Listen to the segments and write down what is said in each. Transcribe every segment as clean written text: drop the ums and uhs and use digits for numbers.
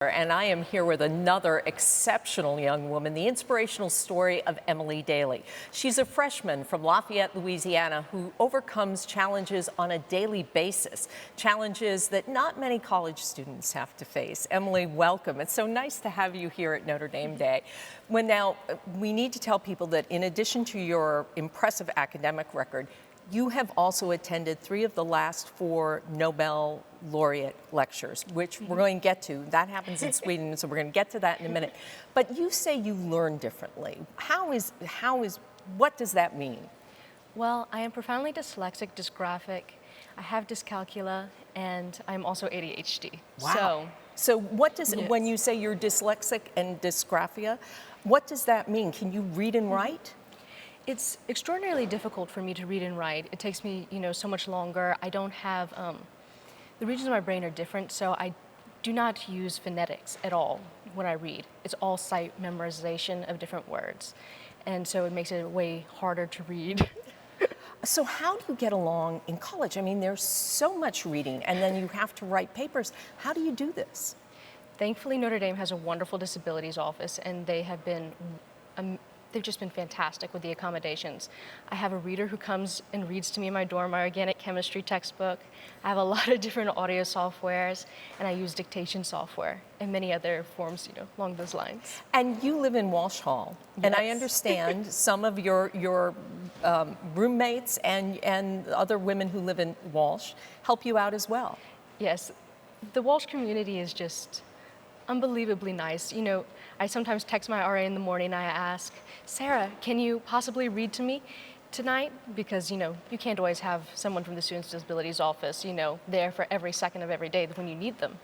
And I am here with another exceptional young woman, the inspirational story of Emily Daly. She's a freshman from Lafayette, Louisiana, who overcomes challenges on a daily basis, challenges that not many college students have to face. Emily, welcome. It's so nice to have you here at Notre Dame Day. We need to tell people that in addition to your impressive academic record, you have also attended 3 of the last 4 Nobel laureate lectures, which we're going to get to. That happens in Sweden, so we're going to get to that in a minute. But you say you learn differently. What does that mean? Well, I am profoundly dyslexic, dysgraphic, I have dyscalculia, and I'm also ADHD. Wow. So what does, when you say you're dyslexic and dysgraphia, what does that mean? Can you read and write? It's extraordinarily difficult for me to read and write. It takes me, so much longer. I don't have, the regions of my brain are different, so I do not use phonetics at all when I read. It's all sight memorization of different words. And so it makes it way harder to read. So how do you get along in college? I mean, there's so much reading, and then you have to write papers. How do you do this? Thankfully, Notre Dame has a wonderful disabilities office, and they have been they've just been fantastic with the accommodations. I have a reader who comes and reads to me in my dorm, my organic chemistry textbook. I have a lot of different audio softwares, and I use dictation software and many other forms, along those lines. And you live in Walsh Hall, and I understand some of your roommates and other women who live in Walsh help you out as well. Yes, the Walsh community is just unbelievably nice. I sometimes text my RA in the morning and I ask, Sarah, can you possibly read to me tonight? Because, you can't always have someone from the Students with Disabilities office, there for every second of every day when you need them.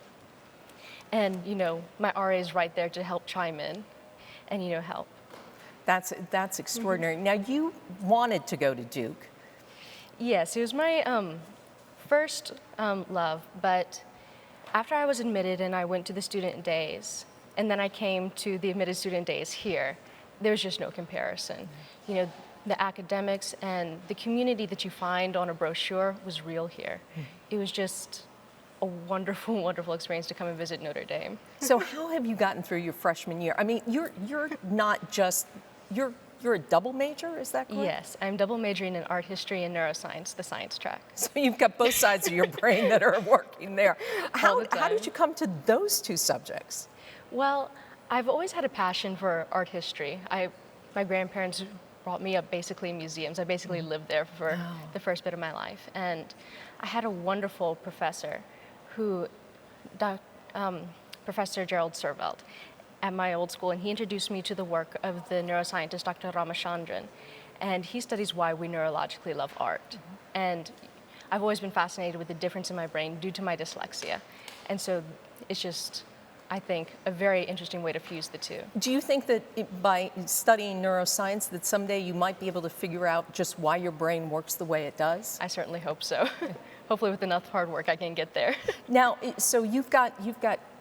And, my RA is right there to help chime in and, help. That's extraordinary. Now, you wanted to go to Duke. Yes, it was my first love, but after I was admitted and I went to the student days, and then I came to the admitted student days here, there's just no comparison. The academics and the community that you find on a brochure was real here. It was just a wonderful, wonderful experience to come and visit Notre Dame. So how have you gotten through your freshman year? I mean, you're not just, you're a double major, is that correct? Yes, I'm double majoring in art history and neuroscience, the science track. So you've got both sides of your brain that are working there. How did you come to those 2 subjects? Well, I've always had a passion for art history. My grandparents brought me up basically in museums. I basically lived there for the first bit of my life. And I had a wonderful professor Professor Gerald Servelt at my old school, and he introduced me to the work of the neuroscientist Dr. Ramachandran. And he studies why we neurologically love art. And I've always been fascinated with the difference in my brain due to my dyslexia. And so it's just, I think, a very interesting way to fuse the 2. Do you think that by studying neuroscience that someday you might be able to figure out just why your brain works the way it does? I certainly hope so. Hopefully with enough hard work I can get there. Now, so you've got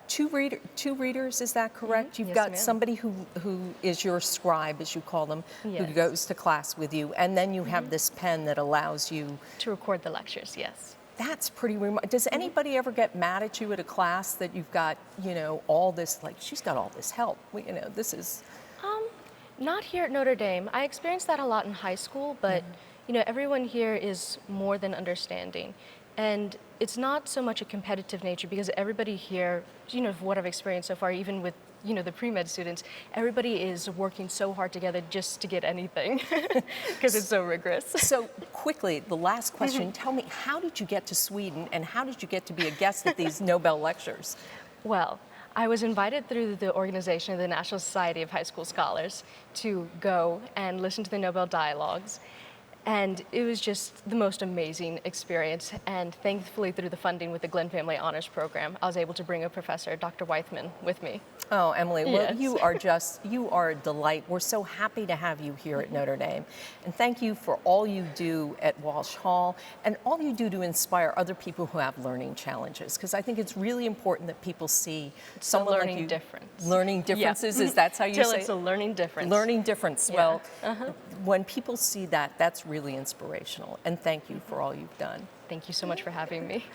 two readers, is that correct? You've got somebody who is your scribe, as you call them, who goes to class with you, and then you have this pen that allows you to record the lectures, yes. That's pretty remarkable. Does anybody ever get mad at you at a class that you've got, all this, like, she's got all this help, this is... Not here at Notre Dame. I experienced that a lot in high school, but, everyone here is more than understanding. And it's not so much a competitive nature because everybody here, what I've experienced so far, even with, the pre-med students, everybody is working so hard together just to get anything because it's so rigorous. So quickly, the last question, tell me, how did you get to Sweden and how did you get to be a guest at these Nobel lectures? Well, I was invited through the organization of the National Society of High School Scholars to go and listen to the Nobel dialogues. And it was just the most amazing experience. And thankfully, through the funding with the Glenn Family Honors Program, I was able to bring a professor, Dr. Weithman, with me. Oh, Emily, well, you are a delight. We're so happy to have you here at Notre Dame. And thank you for all you do at Walsh Hall and all you do to inspire other people who have learning challenges. Because I think it's really important that people see someone like you. Learning difference. Learning differences, is that how you say it? It's a learning difference. Learning difference. Yeah. Well, when people see that, that's really inspirational. And thank you for all you've done. Thank you so much for having me.